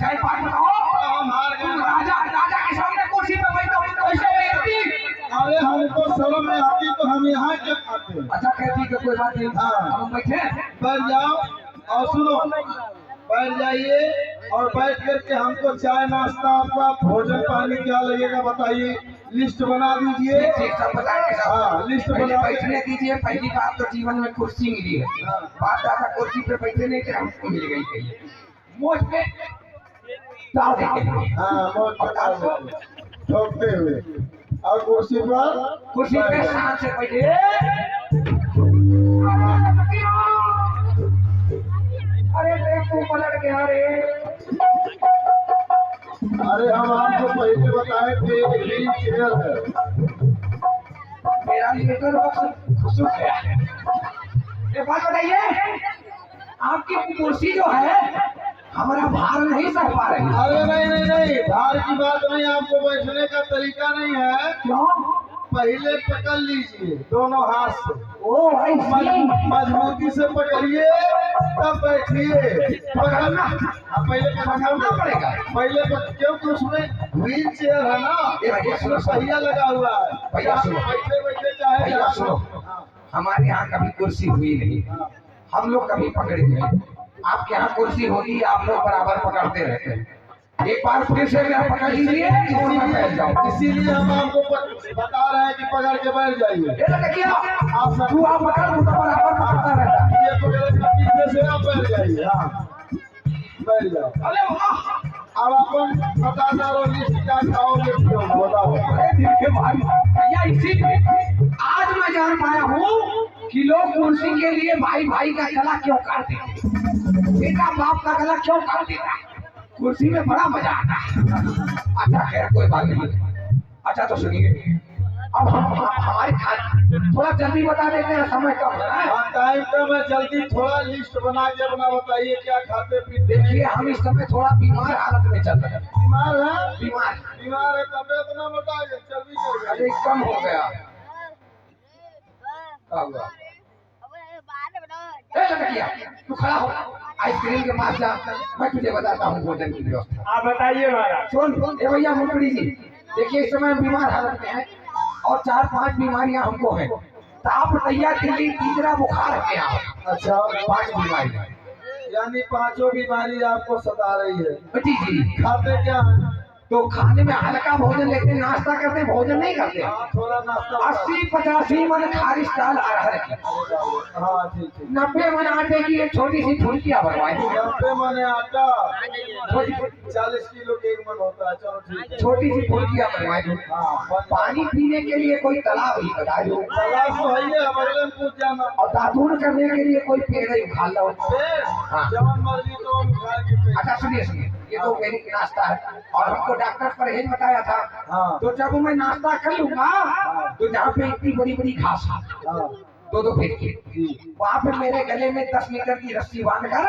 सच्चाई बात बताओ। हम हार गए। राजा राजा के सामने कुर्सी पे बैठो कैसे बैठती? अरे हमको शर्म में आती तो हम यहाँ क्या खाते। अच्छा कहती कि कोई बात नहीं। हाँ। हम बैठे बैठ जाओ और सुनो, बैठ जाइए और बैठ करके हमको चाय नाश्ता आपका भोजन पानी क्या लगेगा बताइए, लिस्ट बना दीजिए। ठीक सब बताएंगे सब। हाँ, लिस्ट पहले बना बैठने दीजिए। पहली बात तो जीवन में कुर्सी मिली है। बात ज्यादा कुर्सी पे बैठे नहीं थे, हमको मिल गई कहिए मोज पे डाल देते हैं। हाँ, मौज और डाल आपको देते, ठोकते हुए और कुर्सी पे शान से बैठे। अरे देखो पलट गया रे। अरे हम आपको पहले बताए थे व्हील चेयर है। मेरा लेकर बस सुख गया। एक बात बताइए, आपकी कुर्सी जो है हमारा भार नहीं सह पा रही। अरे नहीं नहीं नहीं, भार की बात नहीं, आपको बैठने का तरीका नहीं है। क्यों? पहले पकड़ लीजिए दोनों हाथ से, ओ भाई मजबूती से पकड़िए तब बैठिए। पकड़ना पहले पकड़ना पड़ेगा। पहले क्योंकि उसमें व्हील चेयर है ना, उसमें पहिया लगा हुआ है। भैया सुनो, बैठे बैठे चाहे भैया सुनो, हमारे यहाँ कभी कुर्सी हुई नहीं, हम लोग कभी पकड़े नहीं। आपके यहाँ कुर्सी होती है, आप लोग बराबर पकड़ते रहते हैं। एक बार फिर से पकड़ लीजिए, बैठ जाओ। इसीलिए हम आपको बता रहे हैं कि पकड़ के बैठ जाइए। आप पकड़ बराबर पकड़ता रहता। ये पकड़ के पीछे से आप बैठ जाइए। हाँ, बैठ जाओ। अरे वाह, अब अपन बताता रहो लिस्ट क्या खाओगे बताओ। देखिए भाई भैया, इसीलिए आज मैं जान पाया हूँ कि लोग कुर्सी के लिए भाई भाई का गला क्यों काट देते, बेटा बाप का गला क्यों काट देता है। कुर्सी में बड़ा मजा आता है। अच्छा खैर कोई बात नहीं। अच्छा तो सुनिए, अब हम हमारे थोड़ा जल्दी बता देते हैं, समय कम है। हाँ, टाइम कम है, जल्दी थोड़ा लिस्ट बना के अपना बताइए क्या खाते पीते। देखिए हम इस समय थोड़ा बीमार हालत में चल रहे हैं। बीमार है? बीमार बीमार है, तबियत ना मोटा है, चर्बी चढ़ गई। अरे कम हो गया। क्या हुआ? लड़किया तू खड़ा हो, आइसक्रीम के पास जा, मैं तुझे बताता हूँ भोजन की व्यवस्था। आप बताइए महाराज। सुन ए भैया मुकड़ी जी, देखिए इस समय बीमार हालत में है और 4-5 बीमारियां हमको हैं। ताप तैया दिल्ली तीसरा बुखार है यहाँ। अच्छा, 5 बीमारियां, यानी पांचों बीमारी आपको सता रही है। जी जी। खाते क्या है? तो खाने में हल्का भोजन लेते, नाश्ता करते, भोजन नहीं करते। हाँ, थोड़ा नाश्ता। 80-85 मन खारिश दाल अरहर की, हाँ ठीक ठीक। 90 मन आटे की एक छोटी सी फुल्कियां बनवाई। 90 मन आटा, 40 किलो के एक मन होता है। चलो ठीक है। छोटी सी फुल्कियां बनवाई। हाँ, पानी पीने के लिए कोई तालाब ही बता दो। तालाब तो है ही, बगल में पूछ जाना। और दातून करने के लिए कोई पेड़ ही उखा लो। हाँ। जवन मर्जी तो हम खा के। अच्छा सुनिए सुनिए, ये तो मेरी नाश्ता है और हमको डॉक्टर परहेज बताया था। हाँ। तो जब मैं नाश्ता कर लूंगा तो जहाँ पे इतनी बड़ी बड़ी घास है, हाँ 2-2 फीट की, वहाँ पे मेरे गले में 10 मीटर की रस्सी बांध कर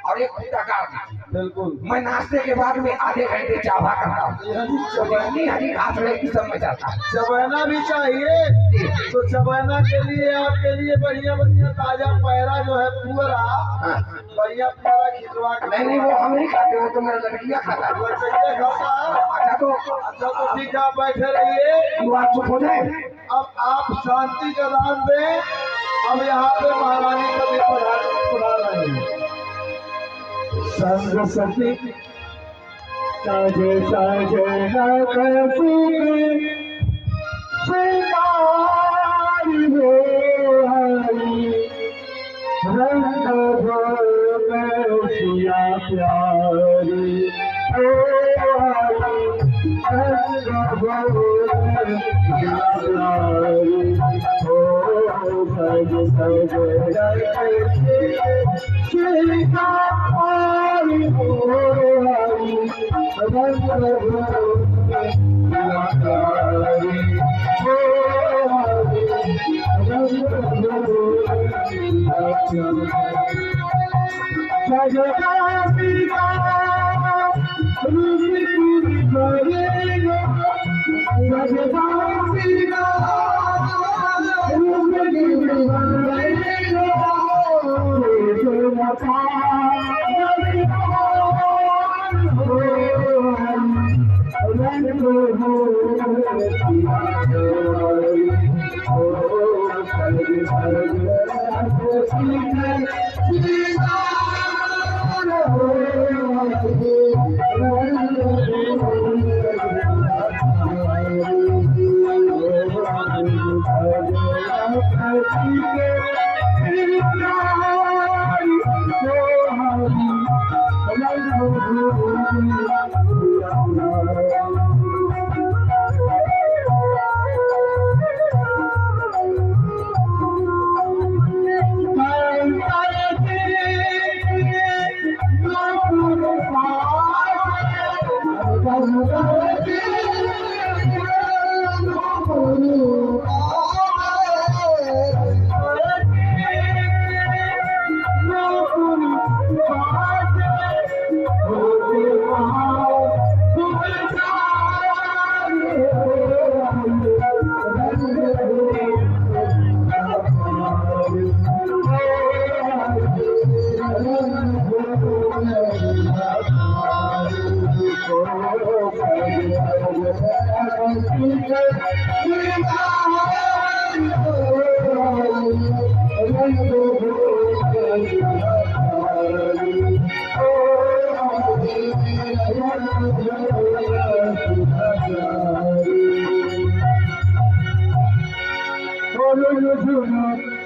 और एक खूंटा गाड़ दीजिए। बिल्कुल। मैं नाश्ते के बाद में आधे घंटे चावा करता हूँ। जितनी हरी घास रहेगी सब में जाता है। चबैना भी चाहिए, तो चबैना के लिए आपके लिए बढ़िया बढ़िया ताजा पैरा जो है पूरा बढ़िया पैरा खिंचवा के। नहीं वो हम नहीं खाते, वो तो मेरा लड़कियाँ खाता है। लड़कियाँ खाता है। अच्छा तो ठीक है, आप बैठे रहिए। तू आप चुप हो जाए। अब आप शांति का दान दें। अब यहाँ पे महारानी कभी पधार रही है। संग सती साजे साजे रंग सिया प्यारी Oh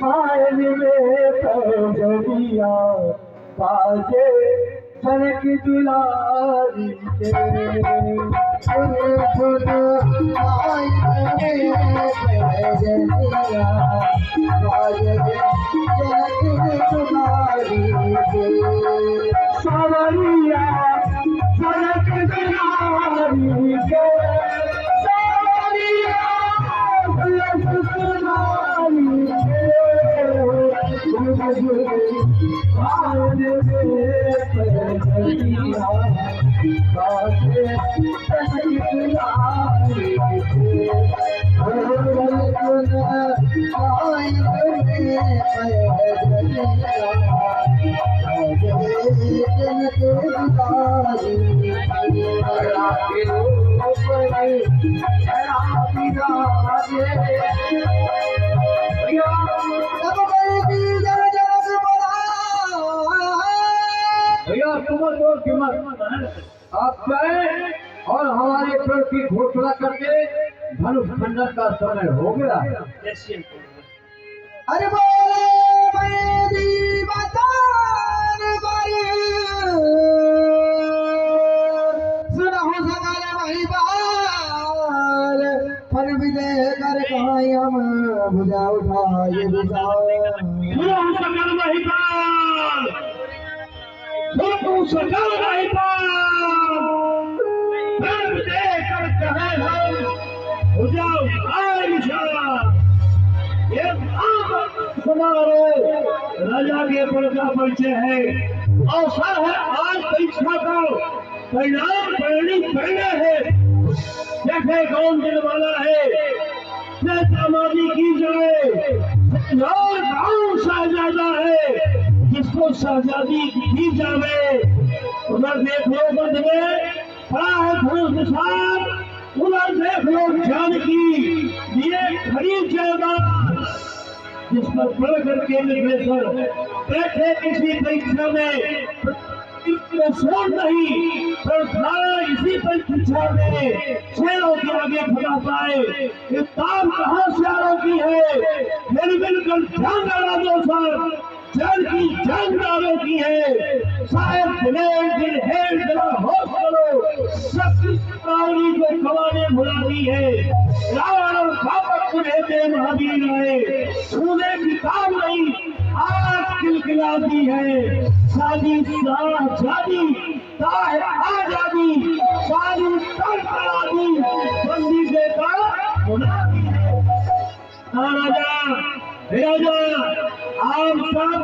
पायल में पैजरिया बाजे सनक दुलारी के सावरिया सनक दुलारी के भैया आप जाए और हमारे पेड़ की घोषणा करके धनुष खंडन का समय हो गया। अरे सुना हो सकाल भाई बाल फन विजय कर कहाई हम भुजा उठाए सकल भाई बाल सकल भाई राजा के पद का परिचय है। अवसर है आज परीक्षा का परिणाम पढ़ना है। देखे कौन दिन वाला है समाधि की जाए। गाँव शहजादा है जिसको शहजादी की जावे। उधर देख लो बंद में खड़ा है धनुष निशान। उधर देख लो जानकी ये खड़ी जायदाद जिस पर पढ़ करके निर्देशक बैठे किसी परीक्षा में सोच नहीं पर सारा इसी परीक्षा में शेरों के आगे फटा पाए। ये ताम कहाँ शेरों की है मेरी बिल्कुल ध्यान डाला दो सर जल की जानदारों की है। शायद दिन हेल जरा होश करो शक्ति पावनी को कमाने भुला दी है। रावण और बापक को लेते महावीर आए छूने की काम नहीं आज खिलखिला दी है। शादी शादी ताहे आजादी शादी कर करा दी बंदी देकर बुला दी है। राजा आप सब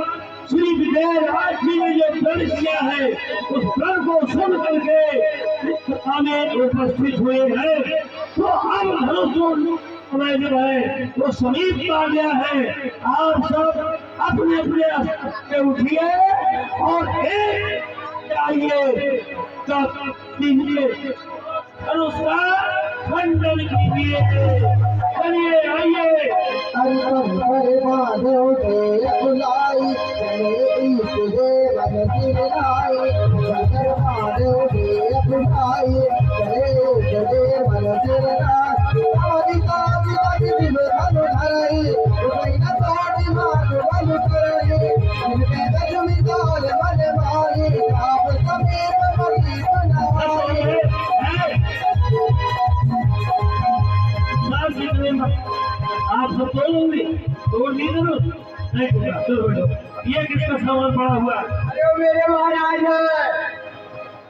श्री विजयराज जी ने जो प्रण किया है उस प्रण को सुन करके में उपस्थित हुए हैं। तो अब धनुष समय जो है वो समीप आ गया है। आप सब अपने अपने स्थान पे उठिए और एक आइए कीजिए धनुष का खंडन कीजिए। चलिए आइए। अरे माधव के बुलाई तुझे मन दिलाई माधव के बुलाई तुझे मन दिलाई दिल धनु धराई न साड़ी मान बल कराई इनके गजमी दाल मन मारी आप समीप मती बनाई। आप सब बोलोगे तो नहीं ये किसका सामान पड़ा हुआ? अरे मेरे महाराज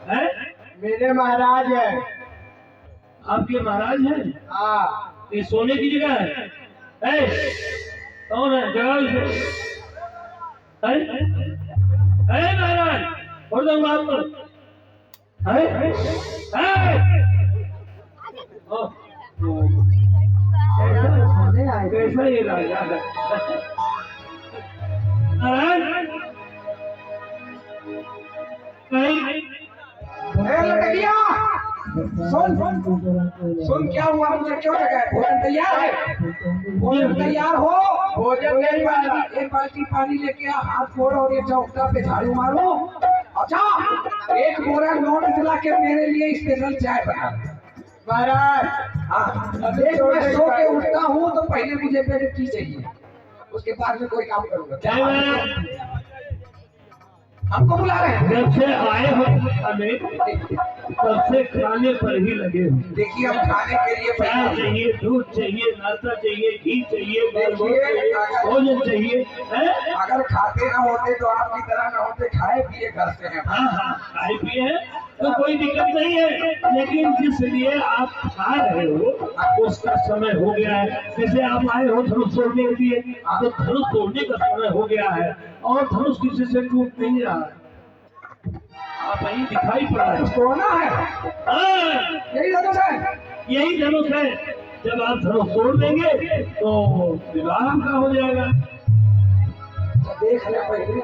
है मेरे महाराज है। आपके महाराज हैं? हाँ ये सोने की जगह है? ए, कौन है? जगह इसे। महाराज और दो बात करो। सोने आए थे। कैसा ये राजा है? लड़किया सुन सुन, क्या हुआ? मुझे क्यों जगह? भोजन तैयार है? भोजन तैयार हो? भोजन नहीं बना। एक बाल्टी पानी लेके आ, हाथ फोड़ो और ये चौकटा पे झाड़ू मारो। अच्छा, एक बोरा नोट दिला के मेरे लिए स्पेशल चाय बना। महाराज हाँ, देख मैं सो के उठता हूँ तो पहले मुझे मेरी टी चाहिए, उसके बाद में कोई काम करूंगा। क्या हमको बुला रहे हैं? जब से आए हो हमें तब से खाने पर ही लगे हो। देखिए हम खाने के लिए चाय चाहिए, दूध चाहिए, नाश्ता चाहिए, घी चाहिए, भोजन चाहिए। अगर खाते ना होते तो आपकी तरह ना होते, खाए पिए घर से हैं। हाँ हाँ, खाए पिए हैं तो कोई दिक्कत नहीं है, लेकिन जिस लिए आप खा रहे हो उसका समय हो गया है। जैसे आप आए हो धनुष तोड़ने के लिए, तो धनुष तोड़ने का समय हो गया है और धनुष किसी से टूट नहीं रहा है। आप वही दिखाई पड़ रहे हैं। तोड़ना है? यही धनुष है? यही धनुष है। जब आप धनुष तोड़ देंगे तो विवाह का हो जाएगा। देख ले पहले,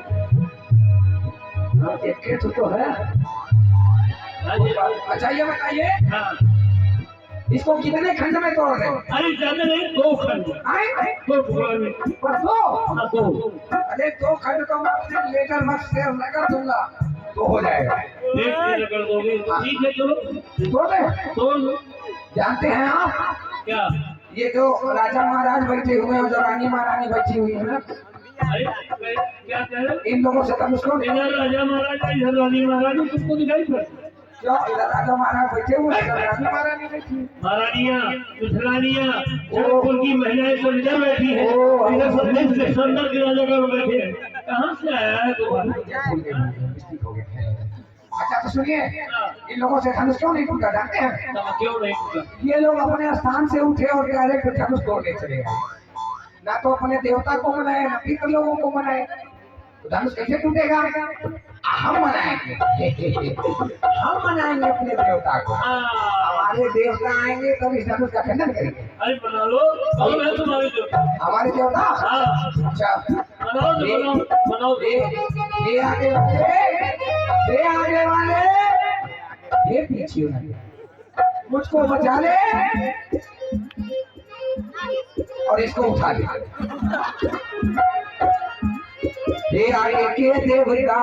देखे तो है। अच्छा ये बताइए, इसको कितने खंड में तोड़ रहे? अरे ज्यादा नहीं, 2 खंड। 2 दो? अरे 2 खंड तो मैं अपने लेकर मत से रगड़ दूंगा तो हो जाएगा। रगड़ दोगे तो ठीक है, चलो तोड़ लो। जानते हैं आप क्या? ये जो राजा महाराज बैठे हुए हैं, जो रानी महारानी बैठी हुई है ना, क्या कह रहे? इन लोगों से तब उसको इधर राजा महाराज, इधर रानी महारानी, तुमको दिखाई पड़ती? क्यों? इधर राजा महाराज बैठे हुए हैं, रानी महारानी बैठी। महारानियां, दुल्हनियां, जयपुर की महिलाएं सब इधर बैठी है, इधर सब सुंदर के राजा बैठे हैं। कहाँ से आया है तुम्हारा? अच्छा तो सुनिए, इन लोगों से धनुष क्यों नहीं टूटा जानते हैं? क्यों नहीं टूटा? ये लोग अपने स्थान से उठे और डायरेक्ट धनुष तोड़ने चले गए। ना तो अपने देवता को मनाए, ना पितर लोगों को मनाए, तो धनुष कैसे टूटेगा? हम मनाएंगे हम मनाएंगे अपने देवता को। हमारे देवता आएंगे तब इस धनुष का खंडन करेंगे। अरे बना लो, कौन है तुम्हारे देवता? हमारे देवता? अच्छा बनाओ। ये आगे वाले, ये पीछे वाले, मुझको बचा ले और इसको उठा ले। ये आगे के देवता,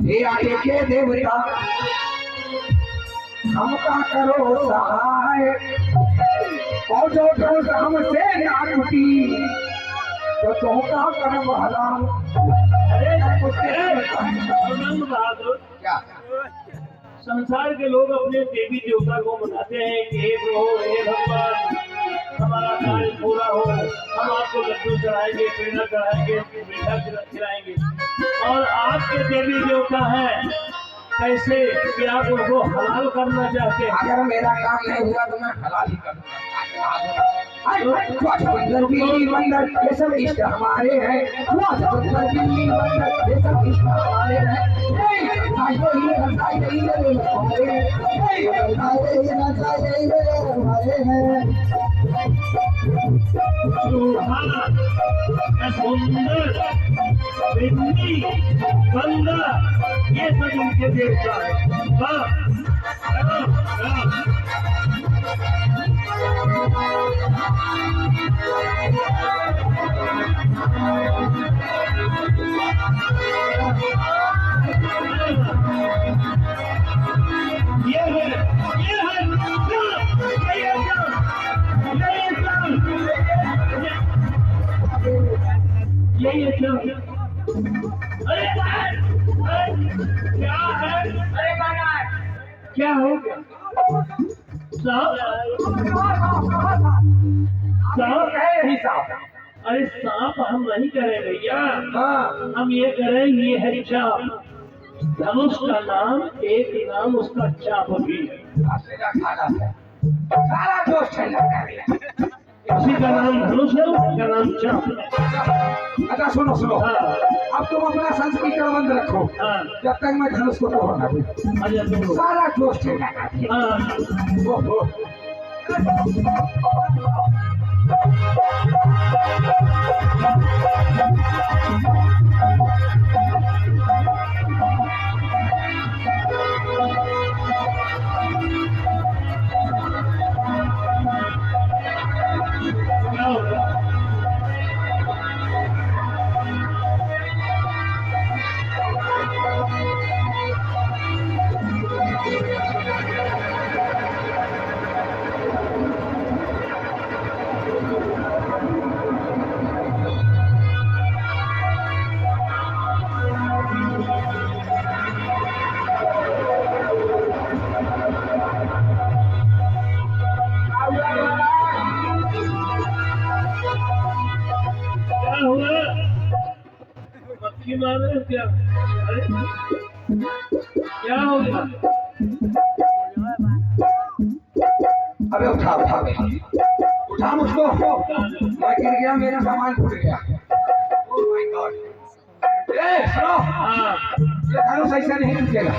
ये आगे के देवता, हमका करो सहाय, और जो दोस्त हमसे ना टूटी तो तुमका कर भला। क्या? संसार के लोग अपने देवी देवता को मनाते हैं कि हे प्रभु, हे भगवान, हमारा कार्य पूरा हो, हम आपको लड्डू चढ़ाएंगे, पेड़ा चढ़ाएंगे, मीठा खिलाएंगे। और आपके देवी देवता हैं कैसे कि आप उनको हलाल करना चाहते हैं। अगर मेरा काम नहीं हुआ तो मैं हलाल ही करूँगा। बिल्ली बंदर ये सब इष्ट हमारे हैं, बिल्ली बंदर ये सब इष्ट हमारे हैं। सुंदर बिल्ली बंदर ये सब उनके देवता है। क्या हो गया? सांप है यही सांप। अरे सांप हम नहीं करें भैया, हाँ हम ये करें, ये है चाप। धनुष का नाम एक नाम उसका चाप भी है। तेरा खाना है सारा जोश ठंडा कर दिया। उसी का नाम धनुष है, उसका नाम चाप है। अच्छा सुनो सुनो, हाँ अब तुम अपना संस्कृत बंद रखो हाँ जब तक मैं धनुष को तोड़ना अच्छा तुम सारा जोश ठंडा कर दिया। हाँ ओहो क्या होगा? क्या हुआ? मक्खी मार रहे हो क्या? अरे क्या हो गया? अबे उठा उठा उठा मुझको, मैं गिर गया, मेरा सामान टूट गया। Oh my God. ए सुनो, हाँ ये धनुष ऐसे नहीं टूटेगा।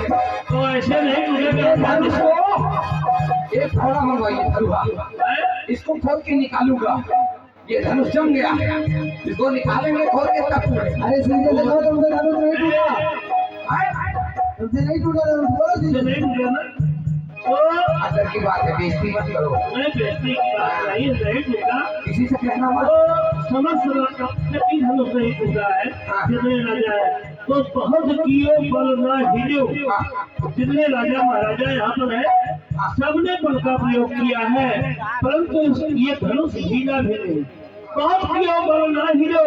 तो ऐसे नहीं ये टूटेगा। धनुष को एक थोड़ा मंगवाइए धरुआ, इसको खोल के निकालूंगा। ये धनुष जम गया, इसको निकालेंगे खोल के तब टूटेगा। अरे सीधे देखो तुमसे धनुष नहीं टूटा, तुमसे नहीं टूटा धनुष, बोलो ऐसे सीधे। नहीं टूटेगा ना? तो अंदर की बात है, बेइज्जती मत करो, मैं बेइज्जती की बात नहीं टूटा। किसी से कहना मत। तो समस्त जबकि धनुष नहीं टूटा है, जितने राजा है तो बहुत कियो बल ना हिलो। जितने राजा महाराजा यहाँ पर है सबने बल का प्रयोग किया है, परंतु ये धनुष हीला भी नहीं। बहुत कियो बल ना हिलो,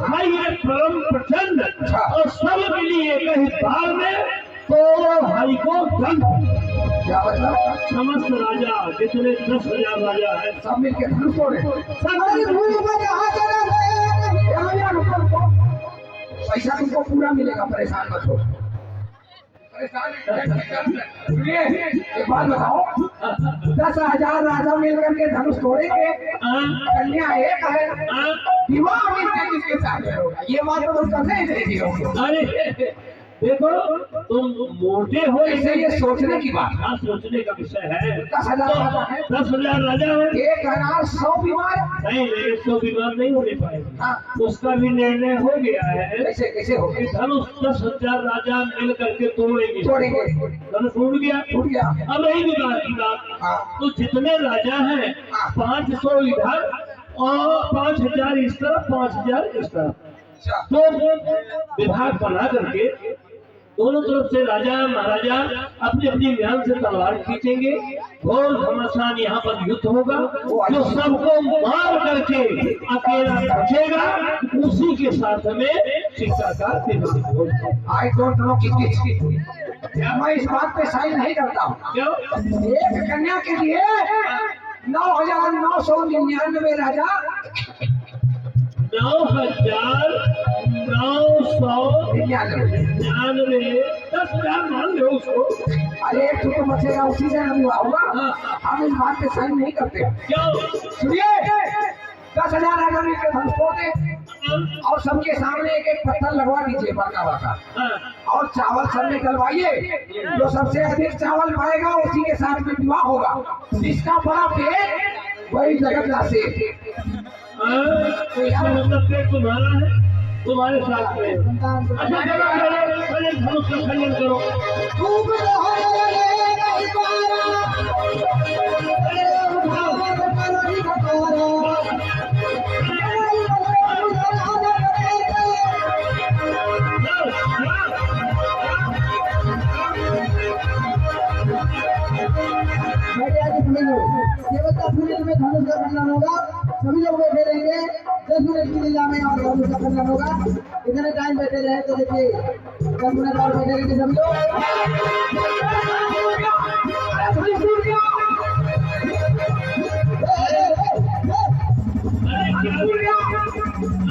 मैं ये परम प्रचंड और सब मिली एक ही बार में तो भाई को दंड। क्या मतलब? समस्त राजा जितने 10,000 राजा है सब मिलके धनुष तोड़े। अरे भूल पर यहाँ चला गया। यहाँ यहाँ रुको रुको, पैसा तुमको पूरा मिलेगा, परेशान मत हो। सुनिए एक बात बताओ, 10,000 राजा मिलकर के धनुष तोड़ेंगे, कन्या एक है, विवाह किसके साथ होगा? ये बात तो तुम करने ही नहीं दियोगे। अरे देखो तुम मोटे हो ऐसे ये सोचने की बात है। हाँ सोचने का विषय है। 10,000 राजा है, 10,000 राजा है, 1,100 बीमार। नहीं 100 बीमार नहीं होने पाएगा। हाँ, उसका भी निर्णय हो गया है कैसे कैसे हो कि धनुष 10,000 राजा मिल करके तोड़ेंगे। तोड़ेंगे? धनुष टूट गया। टूट गया। अब रही विवाह की बात, हाँ, तो जितने राजा हैं 500 इधर और 5,000 इस तरफ, 5,000 इस तरफ, अच्छा, तो विभाग बना करके दोनों तरफ से राजा महाराजा अपनी अपनी ज्ञान से तलवार खींचेंगे, घोर घमासान यहाँ पर युद्ध होगा। जो सबको मार करके अकेला बचेगा उसी के साथ में सीता का विवाह होगा। आई डोंट नो किसकी, मैं इस बात पे साइन नहीं करता हूँ। क्यों? एक कन्या के लिए 9,999 राजा 9,999 10,000 मान लो उसको। अरे एक तो बचेगा, उसी से हम होगा। हम इस बात पे साइन नहीं करते। क्यों? सुनिए, 10,000 राजा मिलकर धनुष तोड़े और सबके सामने एक एक पत्थर लगवा दीजिए बड़का बड़का, और चावल सब निकलवाइए। जो सबसे अधिक चावल पाएगा उसी के साथ में विवाह होगा। जिसका बड़ा पेट वही जगत राशि। तो इसका मतलब पेट तुम्हारा है, तुम्हारे साथ में। अच्छा चलो पहले धनुष का खंडन करो। खूब रहो ये नहीं पारा, अरे उठाओ करो ही करो। मेरे आगे सुन लो, केवल 10 मिनट में धनुष का खंडन होगा। सभी लोग बैठे रहेंगे, 10 मिनट की लीला में और धनुष का खंडन होगा। इतने टाइम बैठे रहे तो देखिए 10 मिनट और बैठे रहेंगे सभी लोग।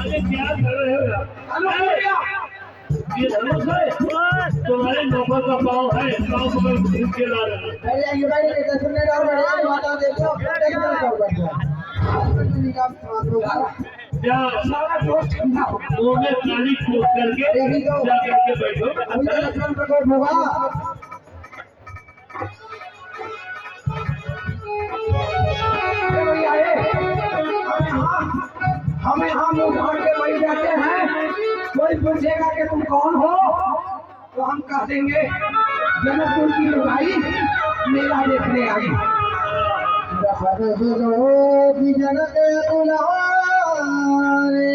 अरे क्या कर रहे हो यार? ये धनुष है। तुम्हारे नौकर का पाँव है, पाँव को मैं खींच के ला रहा हूँ। बैठ जाएंगे, बैठेंगे, 10 मिनट और बैठ जाओ, बताओ देखो 10 मिनट और बैठ जाओ। क्या सारा दोस्त ठंडा हो गया। मुंह में पानी फूक करके जा करके बैठो अभी तो लक्ष्मण प्रकोप होगा। अरे भैया ये, हम यहाँ मुँह ढांक के बैठ जाते हैं, कोई पूछेगा कि तुम कौन हो तो हम कह देंगे जनकपुर की लुगाई मेला देखने आई। जनक बुलारे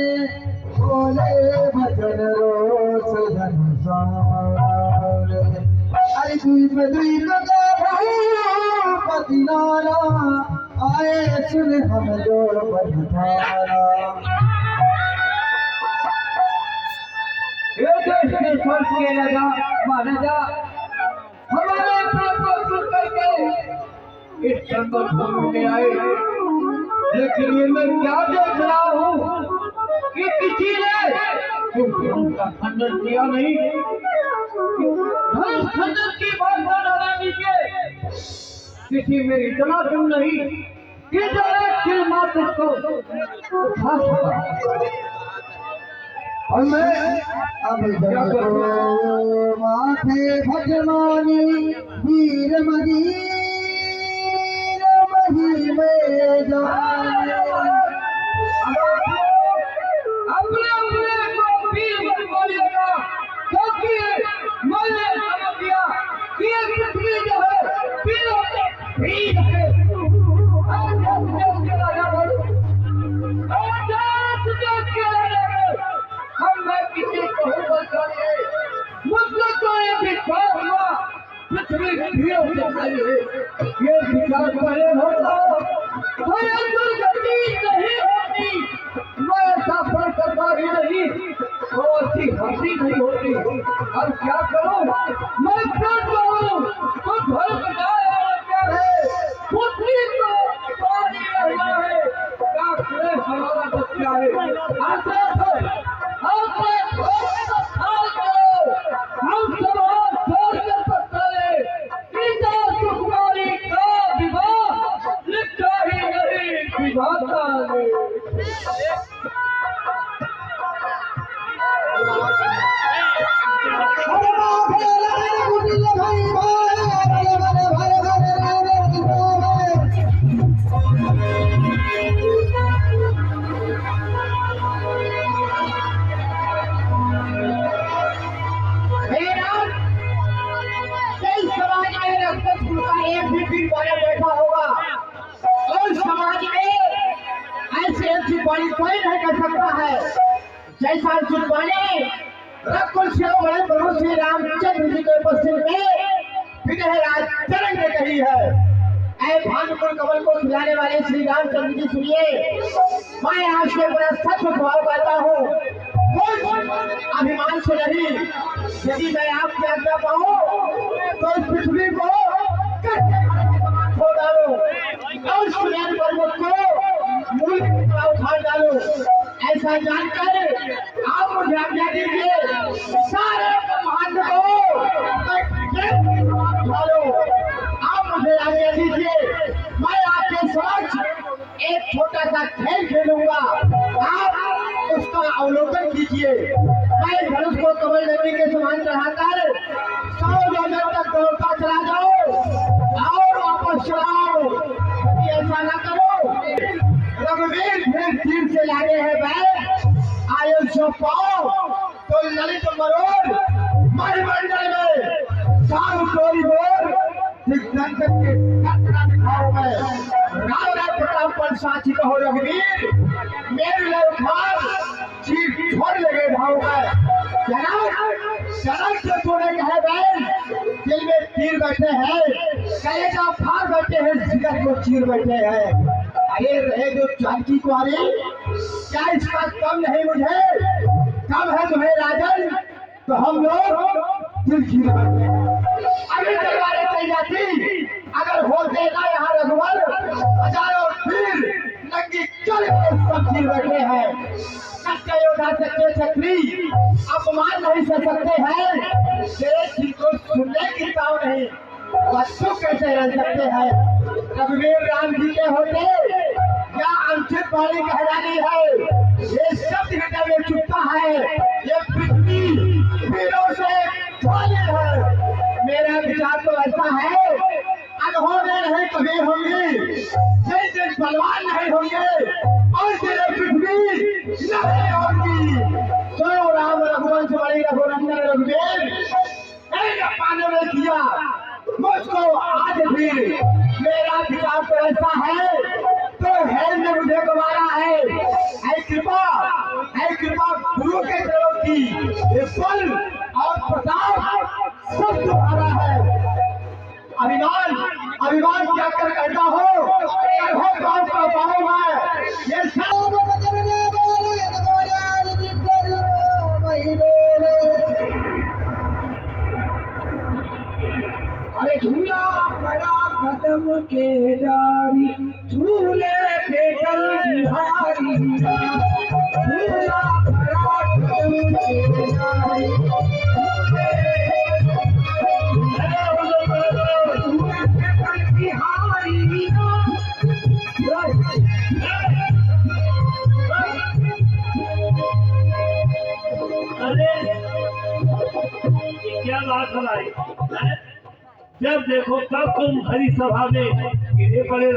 बोले भजन रोस संसार। अरे द्वीप द्वीप का भूपति नारा आए सुन हम जोड़ बधारा। ये देश के स्वर्ग के राजा महाराजा हमारे प्राण को सुन करके इस जंगल भूमि में आए, लेकिन ये मैं क्या देख रहा हूँ कि किसी ने क्योंकि उनका खंडन किया नहीं। धनुष खंडन की बात ना लीजिए, किसी में इतना दम नहीं कि जो एक किल मात्र को उठा सका। और मैं अब जगो माथे भजमानी वीर मगीर मही में जाए। अपने अपने को वीर मत बोलिएगा, क्योंकि मैंने समझ लिया कि ये पृथ्वी जो है वीरों से भीड़ है। हम देश के राजा बोलो, हम देश के राजा बोलो, हम मैं किसी को बताइए मुझसे कोई विचार हुआ पृथ्वी भीड़ों से खाली है। ये विचार पहले होता कोई दुर्गति नहीं होती, मैं ऐसा फल करता ही नहीं तो अच्छी हंसी नहीं होती। अब क्या करूं मैं, क्या करूं तो घर बनाया क्या है, पुत्री को पानी रहना है, क्या करे हमारा बच्चा है। हम समाज छोड़ कर सकते हैं, सीता सुकुमारी का विवाह लिखा ही नहीं विधाता ने। एक भी पीर वाला बैठा होगा और समाज में ऐसे ऐसी बाणी कोई नहीं कर सकता है जैसा सुनवानी रघुकुल से बड़े प्रभु श्री रामचंद्र जी के उपस्थित में विग्रह राज चरण में कही है। ऐ भानुकुल कमल को खिलाने वाले श्री रामचंद्र जी सुनिए, मैं आपसे बड़ा सच भाव करता हूँ, कुछ अभिमान से नहीं। यदि मैं आपकी आज्ञा पाऊँ तो इस पृथ्वी को छोड़ डालो और सुनैन पर्वत को मूल उखाड़ डालो। ऐसा जानकर आप मुझे आज्ञा दीजिए, सारे ब्रह्मांड को डालो। आप मुझे आज्ञा दीजिए, मैं आपके समक्ष एक छोटा सा खेल खेलूंगा, आप उसका अवलोकन कीजिए। मैं धनुष को कमल नदी के समान चढ़ाकर 100 योजन तक दौड़ता चला जाओ और वापस चलाओ। यदि ऐसा न करो, रघुवीर फिर तीर से लागे हैं बैल, आयुष पाओ तो ललित मरोड़ मणिमंडल में साम चोरी बोल दिग्गंध के कतरा दिखाओ। मैं राम राम प्रताप पर साची कहो रघुवीर, मेरी ललकार चीख छोड़ लगे भाव में। जनक से तूने कहे बैल दिल में तीर बैठे हैं, कहे का फाड़ बैठे हैं, जिगर को चीर बैठे हैं। अरे रहे जो जानकी कुआरी, क्या इसका कम नहीं मुझे, कम है तुम्हें राजन, तो हम लोग दिल चीर बैठे हैं। अभी तलवारें चल जाती, अगर होते ना यहाँ रघुवर हजारों तीर नंगी चले सब चीज बैठे हैं। सच्चे योद्धा सच्चे छत्री अपमान नहीं सह सकते हैं। शेष जी को सुनने की ताव नहीं, बच्चों कैसे रह सकते हैं। रघुवीर राम जी के होते क्या अंकित वाली कहलानी है। ये शब्द हृदय में चुपता है। ये पृथ्वी वीरों से खाली है। मेरा विचार तो ऐसा है, अनहोने नहीं कभी होंगे, जिस दिन बलवान नहीं होंगे और दिन पृथ्वी नहीं होगी। तो राम रघुवंश बड़ी रघुनंदन रघुवीर पाने में किया मुझको आज भी। मेरा विचार तो ऐसा है, तो है ने मुझे गवारा है कृपा गुरु के चरणों की। ये बल और प्रताप सब तुम्हारा है। अभिमान क्या कर कहता हो गाँव का पाऊंगा। ये सब अरे झूला बड़ा कदम के डारी, झूले पे चल बिहारी। झूला बड़ा कदम के डारी, झूले पे चल बिहारी। अरे क्या बात बनाई। जब देखो तब तुम हरी सभा में गिरे पड़े